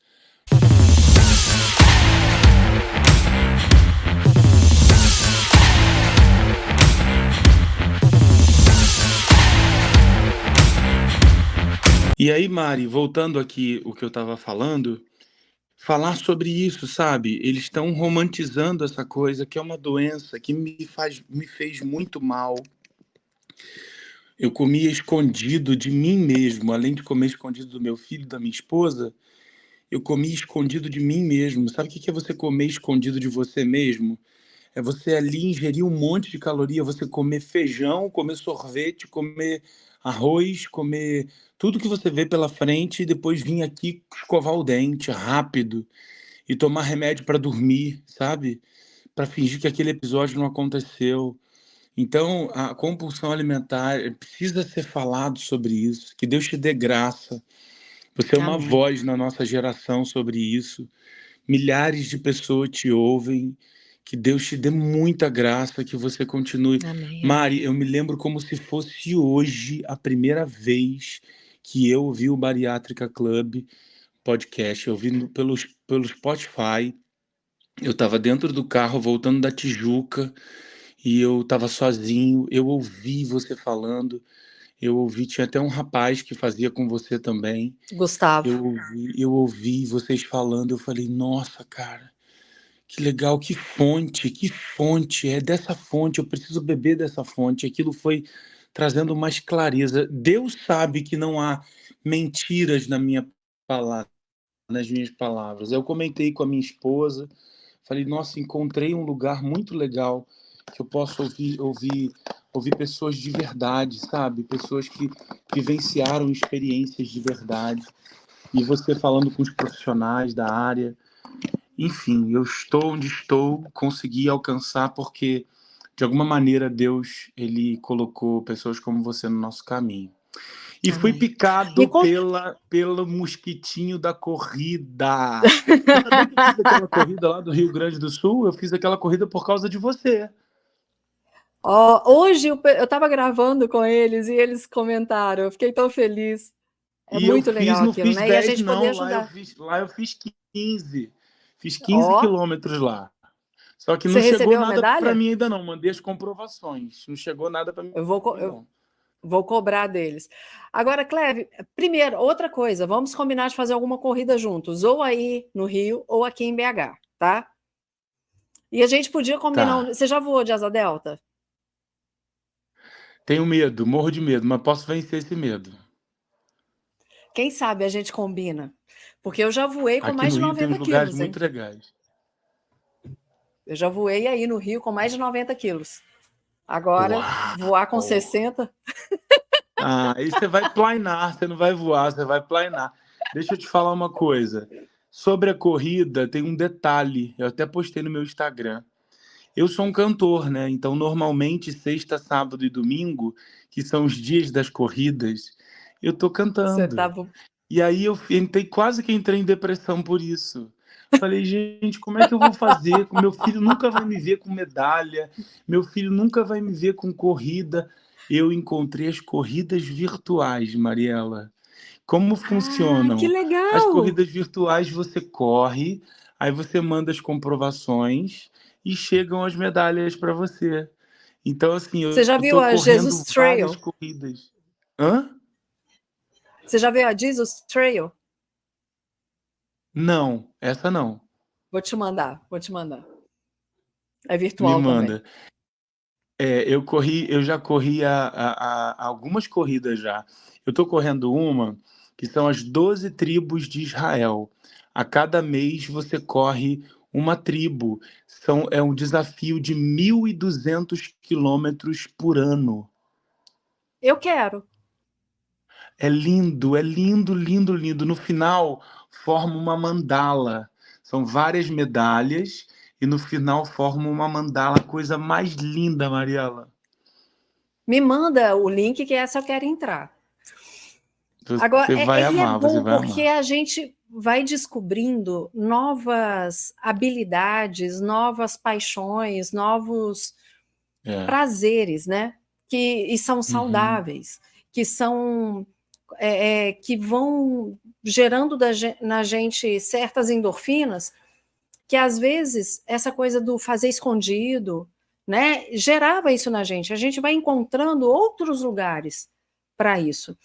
E aí, Mari, voltando aqui o que eu estava falando, falar sobre isso, sabe? Eles estão romantizando essa coisa que é uma doença que me fez muito mal. Eu comia escondido de mim mesmo, além de comer escondido do meu filho, da minha esposa, eu comia escondido de mim mesmo. Sabe o que é você comer escondido de você mesmo? É você ali ingerir um monte de caloria, você comer feijão, comer sorvete, comer arroz, comer tudo que você vê pela frente e depois vir aqui escovar o dente rápido e tomar remédio para dormir, sabe? Para fingir que aquele episódio não aconteceu. Então, a compulsão alimentar precisa ser falado sobre isso. Que Deus te dê graça. Você é uma Amém. voz na nossa geração sobre isso. Milhares de pessoas te ouvem. Que Deus te dê muita graça, que você continue. Amém, Mari, amém. eu me lembro como se fosse hoje a primeira vez que eu ouvi o Bariátrica Club podcast. Eu vi pelo Spotify. Eu estava dentro do carro voltando da Tijuca e eu estava sozinho. Eu ouvi você falando. Eu ouvi, tinha até um rapaz que fazia com você também. Gustavo. Eu ouvi vocês falando. Eu falei, nossa, cara. Que legal, que fonte, é dessa fonte, eu preciso beber dessa fonte. Aquilo foi trazendo mais clareza. Deus sabe que não há mentiras palavra, nas minhas palavras. Eu comentei com a minha esposa, falei, nossa, encontrei um lugar muito legal que eu posso ouvir pessoas de verdade, sabe? Pessoas que vivenciaram experiências de verdade. E você falando com os profissionais da área. Enfim, eu estou onde estou, consegui alcançar porque, de alguma maneira, Deus ele colocou pessoas como você no nosso caminho. E fui Amém. Me picado conta. pelo mosquitinho da corrida. Você sabia que eu fiz aquela corrida lá do Rio Grande do Sul? Eu fiz aquela corrida por causa de você. Hoje eu estava gravando com eles e eles comentaram. Eu fiquei tão feliz. É E eu muito fiz, legal não aquilo, fiz né? E a 10 gente poder não, lá eu ajudar. fiz, lá eu fiz 15. Fiz 15 Ó, quilômetros lá. Só que você não chegou recebeu a nada para medalha? mim ainda não, mandei as comprovações. Não chegou nada para mim Eu não. vou cobrar deles. Agora, Cleve, primeiro, outra coisa, vamos combinar de fazer alguma corrida juntos, ou aí no Rio ou aqui em BH, tá? E a gente podia combinar. Tá. Você já voou de asa delta? Tenho medo, morro de medo, mas posso vencer esse medo. Quem sabe a gente combina? Porque eu já voei com Aqui mais no de Rio tem uns 90 lugares quilos, muito hein? legais. Eu já voei aí no Rio com mais de 90 quilos. Agora, voar com Uau! 60. Ah, aí você vai planar, você não vai voar, você vai planar. Deixa eu te falar uma coisa. Sobre a corrida, tem um detalhe. Eu até postei no meu Instagram. Eu sou um cantor, né? Então, normalmente, sexta, sábado e domingo, que são os dias das corridas, eu tô Você cantando. tava. E aí eu quase que entrei em depressão por isso. Falei, gente, como é que eu vou fazer? Meu filho nunca vai me ver com medalha, meu filho nunca vai me ver com corrida. eu encontrei as corridas virtuais, Mariela. Como Que funcionam? As legal! corridas virtuais você corre, aí você manda as comprovações e chegam as medalhas para você. Então, assim, Você eu já viu estou a correndo Jesus várias Trail? corridas. Hã? Você já viu a Jesus Trail? Não, essa não. Vou te mandar, vou te mandar. É Me virtual também. manda. Eu já corri algumas corridas já. Eu estou correndo uma que são as 12 tribos de Israel. A cada mês você corre uma tribo. É um desafio de 1.200 quilômetros por ano. Eu quero. É lindo, é lindo, lindo, lindo. No final, forma uma mandala. São várias medalhas e no final forma uma mandala. Coisa mais linda, Mariela. Me manda o link que essa eu quero entrar. Agora, Você vai e é amar, você bom vai porque amar. a gente vai descobrindo novas habilidades, novas paixões, novos É. prazeres, né? E são Uhum. saudáveis, que são que vão gerando na gente certas endorfinas, que às vezes essa coisa do fazer escondido, né, gerava isso na gente. A gente vai encontrando outros lugares para isso.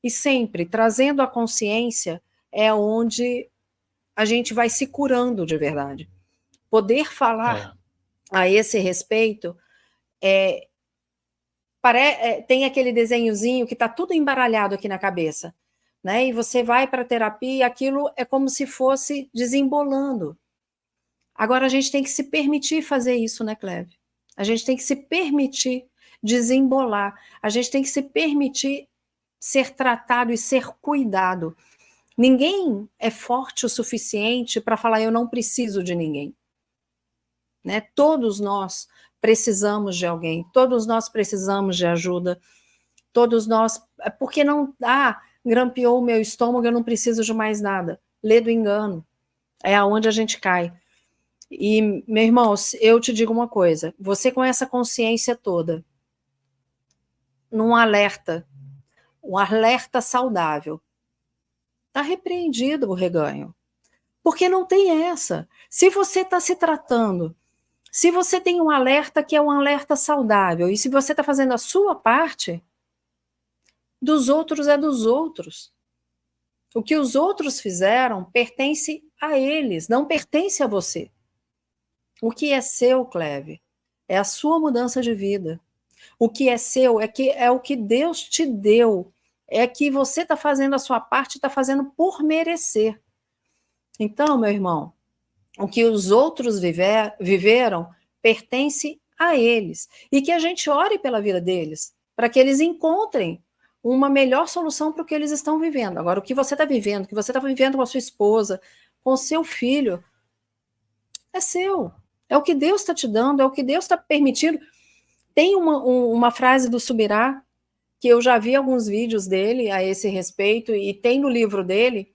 E sempre trazendo a consciência é onde a gente vai se curando de verdade. Poder falar É. a esse respeito tem aquele desenhozinho que está tudo embaralhado aqui na cabeça, né? E você vai para a terapia e aquilo é como se fosse desembolando. Agora a gente tem que se permitir fazer isso, né, Cleve? A gente tem que se permitir desembolar. A gente tem que se permitir ser tratado e ser cuidado. Ninguém é forte o suficiente para falar eu não preciso de ninguém. Né? Todos nós precisamos de alguém, todos nós precisamos de ajuda, todos nós. Porque não. Grampeou o meu estômago, eu não preciso de mais nada. Lê do engano. É aonde a gente cai. E, meu irmão, eu te digo uma coisa: você com essa consciência toda, num alerta, um alerta saudável, está repreendido o reganho. Porque não tem essa. Se você está se tratando, se você tem um alerta que é um alerta saudável, e se você está fazendo a sua parte, dos outros é dos outros. O que os outros fizeram pertence a eles, não pertence a você. O que é seu, Cleve, é a sua mudança de vida. O que é seu é o que Deus te deu. É que você está fazendo a sua parte, está fazendo por merecer. Então, meu irmão, o que os outros viveram pertence a eles. E que a gente ore pela vida deles, para que eles encontrem uma melhor solução para o que eles estão vivendo. Agora, o que você está vivendo, o que você está vivendo com a sua esposa, com o seu filho, é seu. É o que Deus está te dando, é o que Deus está permitindo. Tem uma frase do Subirá, que eu já vi alguns vídeos dele a esse respeito, e tem no livro dele,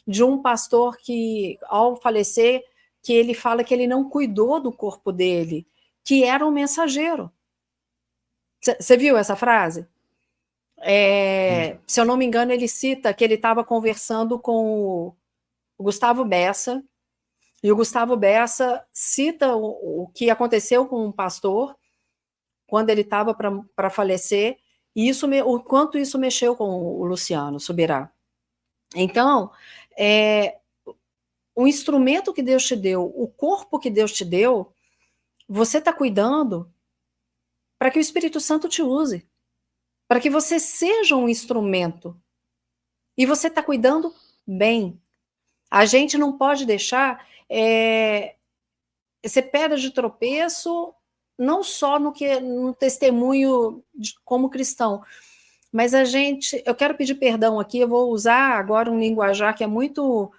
de um pastor que, ao falecer, que ele fala que ele não cuidou do corpo dele, que era um mensageiro. Você viu essa frase? Se eu não me engano, ele cita que ele estava conversando com o Gustavo Bessa, e o Gustavo Bessa cita o que aconteceu com um pastor quando ele estava para falecer, e o quanto isso mexeu com o Luciano Subirá. Então, o instrumento que Deus te deu, o corpo que Deus te deu, você está cuidando para que o Espírito Santo te use, para que você seja um instrumento. E você está cuidando bem. A gente não pode deixar ser pedra de tropeço, não só no testemunho como cristão, mas eu quero pedir perdão aqui, eu vou usar agora um linguajar que é muito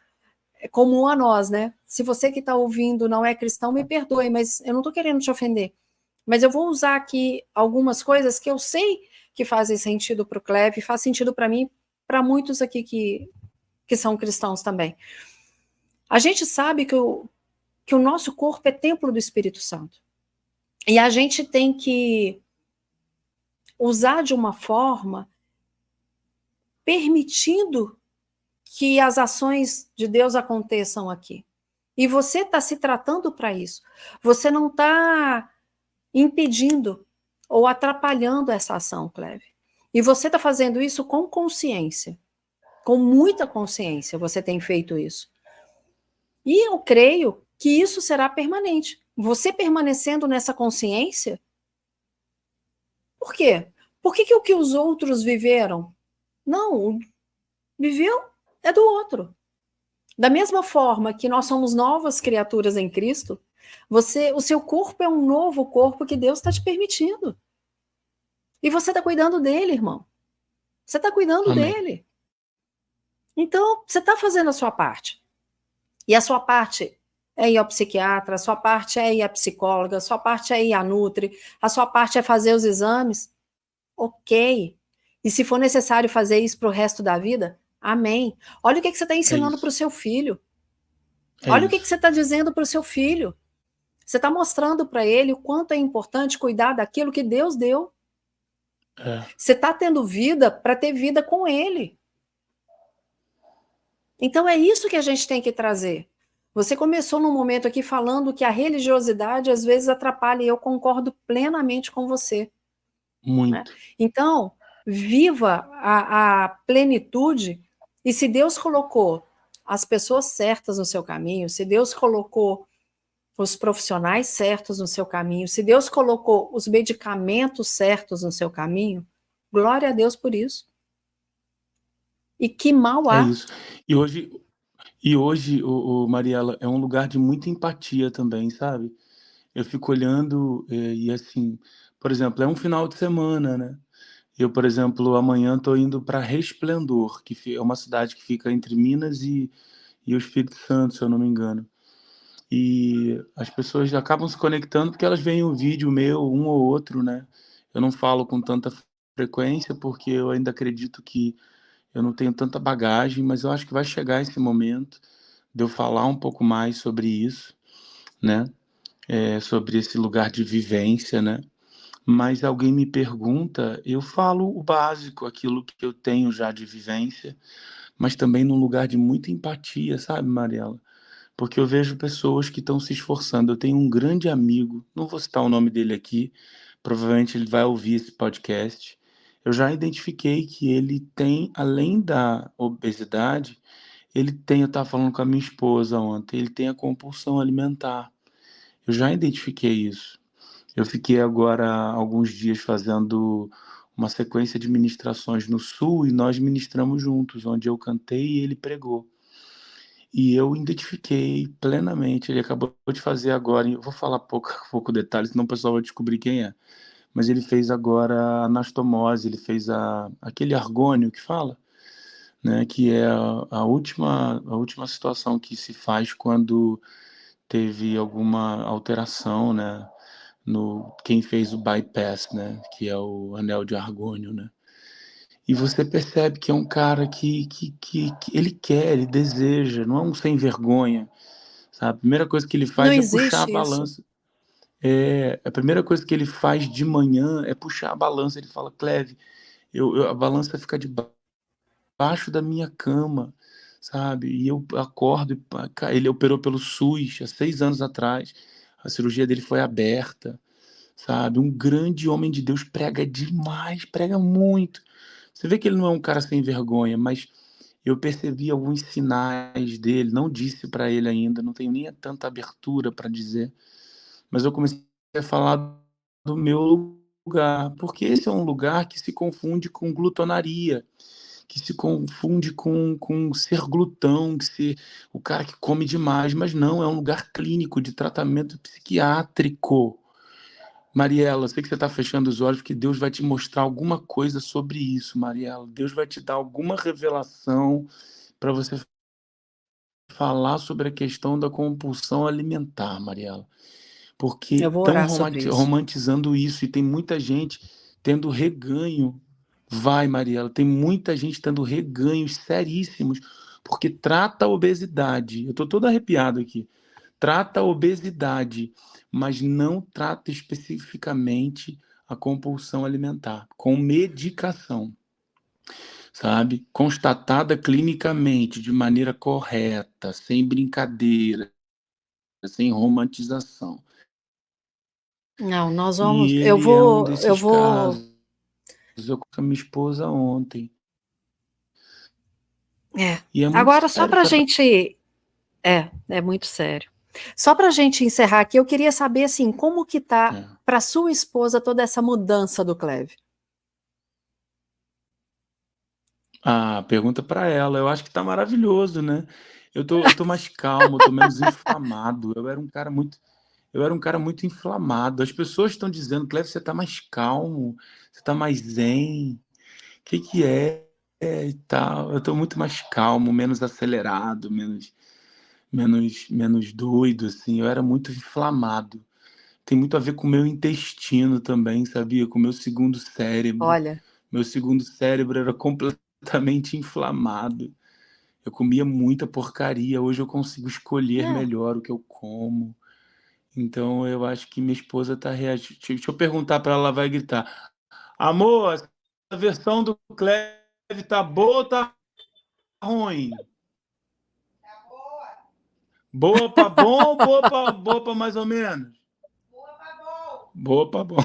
comum a nós, né? Se você que está ouvindo não é cristão, me perdoe, mas eu não estou querendo te ofender. Mas eu vou usar aqui algumas coisas que eu sei que fazem sentido para o Cleve, faz sentido para mim, para muitos aqui que são cristãos também. A gente sabe que o nosso corpo é templo do Espírito Santo. E a gente tem que usar de uma forma permitindo que as ações de Deus aconteçam aqui. E você está se tratando para isso. Você não está impedindo ou atrapalhando essa ação, Cleve. E você está fazendo isso com consciência. Com muita consciência você tem feito isso. E eu creio que isso será permanente. Você permanecendo nessa consciência. Por quê? Por que o que os outros viveram? Não, viveu é do outro. Da mesma forma que nós somos novas criaturas em Cristo, o seu corpo é um novo corpo que Deus está te permitindo. E você está cuidando dele, irmão. Você está cuidando Amém. dele. Então, você está fazendo a sua parte. E a sua parte é ir ao psiquiatra, a sua parte é ir à psicóloga, a sua parte é ir à Nutri, a sua parte é fazer os exames. Ok. E se for necessário fazer isso para o resto da vida, amém. Olha o que você está ensinando para o seu filho. Olha o que você está dizendo para o seu filho. Você está mostrando para ele o quanto é importante cuidar daquilo que Deus deu. Você está tendo vida para ter vida com ele. Então é isso que a gente tem que trazer. Você começou num momento aqui falando que a religiosidade às vezes atrapalha, e eu concordo plenamente com você. Muito. Né? Então, viva a plenitude, e se Deus colocou as pessoas certas no seu caminho, se Deus colocou os profissionais certos no seu caminho, se Deus colocou os medicamentos certos no seu caminho, glória a Deus por isso. E que mal há. É isso. E hoje, Mariela, é um lugar de muita empatia também, sabe? Eu fico olhando e assim, por exemplo, é um final de semana, né? Eu, por exemplo, amanhã estou indo para Resplendor, que é uma cidade que fica entre Minas e o Espírito Santo, se eu não me engano. E as pessoas acabam se conectando porque elas veem o vídeo meu, um ou outro, né? Eu não falo com tanta frequência porque eu ainda acredito que eu não tenho tanta bagagem, mas eu acho que vai chegar esse momento de eu falar um pouco mais sobre isso, né? Sobre esse lugar de vivência, né? Mas alguém me pergunta, eu falo o básico, aquilo que eu tenho já de vivência, mas também num lugar de muita empatia, sabe, Mariela? Porque eu vejo pessoas que estão se esforçando. Eu tenho um grande amigo, não vou citar o nome dele aqui, provavelmente ele vai ouvir esse podcast. Eu já identifiquei que ele tem, além da obesidade, ele tem, eu estava falando com a minha esposa ontem, ele tem a compulsão alimentar. Eu já identifiquei isso. Eu fiquei agora alguns dias fazendo uma sequência de ministrações no Sul e nós ministramos juntos, onde eu cantei e ele pregou. E eu identifiquei plenamente. Ele acabou de fazer agora, eu vou falar pouco detalhe, senão o pessoal vai descobrir quem é. Mas ele fez agora a anastomose, ele fez aquele argônio que fala, né, que é a última situação que se faz quando teve alguma alteração, né, no quem fez o bypass, né, que é o anel de argônio, né. E você percebe que é um cara que ele quer, ele deseja, não é um sem vergonha, sabe. A primeira coisa que ele Não faz é puxar a existe isso. balança. A primeira coisa que ele faz de manhã é puxar a balança. Ele fala: "Cleve, a balança fica debaixo da minha cama, sabe, e eu acordo e ele operou pelo SUS há 6 anos atrás, a cirurgia dele foi aberta, sabe, um grande homem de Deus, prega demais, prega muito. Você vê que ele não é um cara sem vergonha, mas eu percebi alguns sinais dele, não disse para ele ainda, não tenho nem tanta abertura para dizer, mas eu comecei a falar do meu lugar, porque esse é um lugar que se confunde com glutonaria, que se confunde com ser glutão, que ser o cara que come demais, mas não, é um lugar clínico de tratamento psiquiátrico. Mariela, eu sei que você está fechando os olhos porque Deus vai te mostrar alguma coisa sobre isso, Mariela. Deus vai te dar alguma revelação para você falar sobre a questão da compulsão alimentar, Mariela. Porque Eu vou estão orar sobre isso. romantizando isso e tem muita gente tendo reganho. Vai, Mariela, tem muita gente tendo reganhos seríssimos porque trata a obesidade. Eu estou todo arrepiado aqui. Trata a obesidade, mas não trata especificamente a compulsão alimentar, com medicação, sabe? Constatada clinicamente, de maneira correta, sem brincadeira, sem romantização. Não, nós vamos. E ele é um desses casos. Eu com a minha esposa ontem. E é muito Agora, só sério, para a sabe? gente. É muito sério. Só para a gente encerrar aqui, eu queria saber, assim, como que tá para sua esposa toda essa mudança do Cleve? Pergunta para ela. Eu acho que tá maravilhoso, né? Eu tô mais calmo, eu tô menos inflamado. Eu era um cara muito inflamado. As pessoas estão dizendo, Cleve, você tá mais calmo, você tá mais zen. O que é? E tal. Eu tô muito mais calmo, menos acelerado, menos doido, assim. Eu era muito inflamado. Tem muito a ver com o meu intestino também, sabia? Com o meu segundo cérebro. Olha. Meu segundo cérebro era completamente inflamado. Eu comia muita porcaria. Hoje eu consigo escolher melhor o que eu como. Então eu acho que minha esposa tá reagindo. Deixa eu perguntar para ela, ela vai gritar: Amor, essa versão do Cleve tá boa ou tá ruim? Tá boa. Boa pra bom ou boa pra mais ou menos? Boa pra bom. Boa pra bom.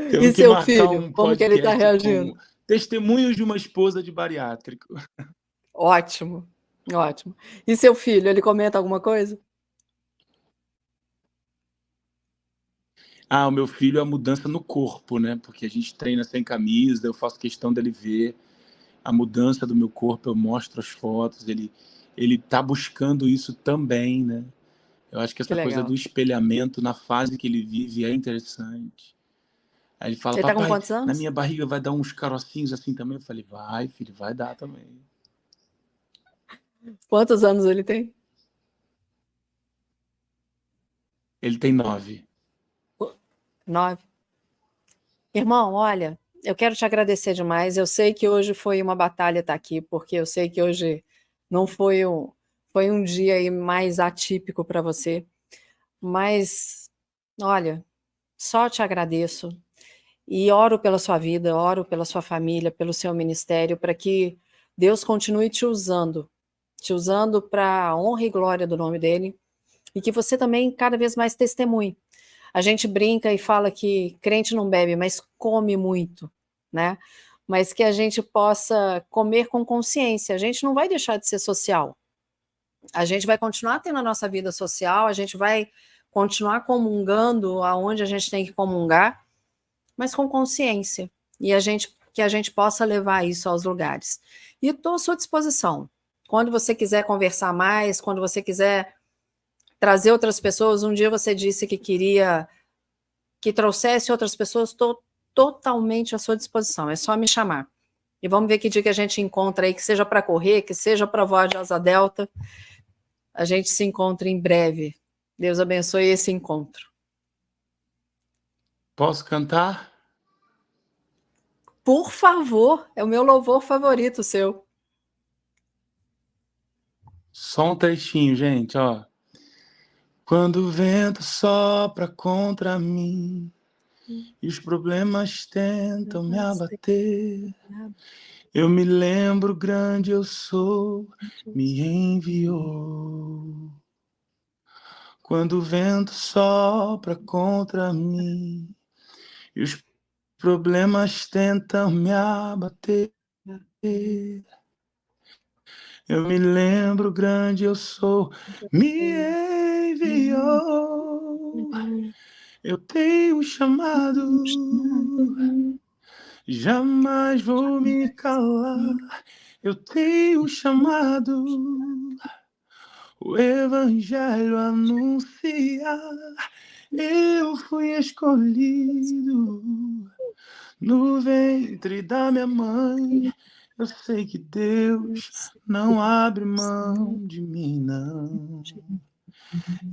E Temos que seu marcar filho, um como que ele tá podcast com reagindo? testemunhos de uma esposa de bariátrico. Ótimo, ótimo. E seu filho, ele comenta alguma coisa? O meu filho é a mudança no corpo, né? Porque a gente treina sem camisa, eu faço questão dele ver a mudança do meu corpo, eu mostro as fotos, ele tá buscando isso também, né? Eu acho que Que essa coisa do legal. espelhamento na fase que ele vive é interessante. Aí ele fala, Ele tá com papai, quantos na anos? minha barriga vai dar uns carocinhos assim também? Eu falei, vai, filho, vai dar também. Quantos anos ele tem? Ele tem 9. 9. Irmão, olha, eu quero te agradecer demais. Eu sei que hoje foi uma batalha estar aqui, porque eu sei que hoje não foi um dia aí mais atípico para você. Mas, olha, só te agradeço e oro pela sua vida, oro pela sua família, pelo seu ministério, para que Deus continue te usando para a honra e glória do nome dele, e que você também cada vez mais testemunhe. A gente brinca e fala que crente não bebe, mas come muito, né? Mas que a gente possa comer com consciência. A gente não vai deixar de ser social. A gente vai continuar tendo a nossa vida social, a gente vai continuar comungando aonde a gente tem que comungar, mas com consciência. E que a gente possa levar isso aos lugares. E estou à sua disposição. Quando você quiser conversar mais, quando você quiser trazer outras pessoas, um dia você disse que queria que trouxesse outras pessoas, estou totalmente à sua disposição. É só me chamar. E vamos ver que dia que a gente encontra aí, que seja para correr, que seja para voar de asa delta. A gente se encontra em breve. Deus abençoe esse encontro. Posso cantar? Por favor, é o meu louvor favorito seu. Só um trechinho, gente, ó. Quando o vento sopra contra mim e os problemas tentam me abater, eu me lembro, grande eu sou, me enviou. Quando o vento sopra contra mim e os problemas tentam me abater, eu me lembro, grande eu sou, me enviou. Eu tenho um chamado, jamais vou me calar. Eu tenho um chamado, o evangelho anunciar. Eu fui escolhido no ventre da minha mãe. Eu sei que Deus não abre mão de mim, não.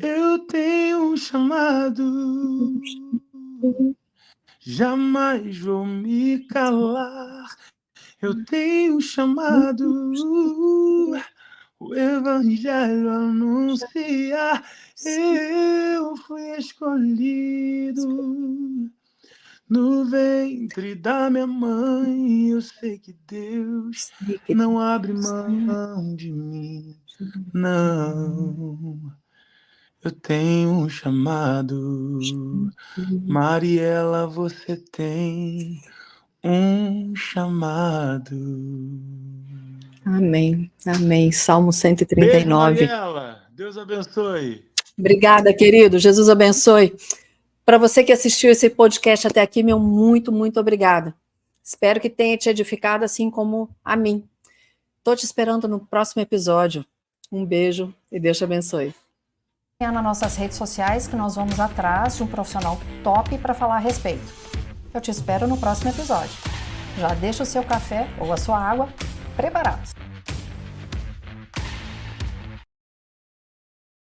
Eu tenho um chamado, jamais vou me calar. Eu tenho um chamado, o evangelho anunciar. Eu fui escolhido no ventre da minha mãe. Eu sei que Deus não abre mão de mim, não. Eu tenho um chamado. Mariela, você tem um chamado. Amém, amém. Salmo Beijo, 139. Mariela. Deus abençoe. Obrigada, querido. Jesus abençoe. Para você que assistiu esse podcast até aqui, meu muito, muito obrigada. Espero que tenha te edificado assim como a mim. Estou te esperando no próximo episódio. Um beijo e Deus te abençoe. Nas nossas redes sociais que nós vamos atrás de um profissional top para falar a respeito. Eu te espero no próximo episódio. Já deixa o seu café ou a sua água preparados.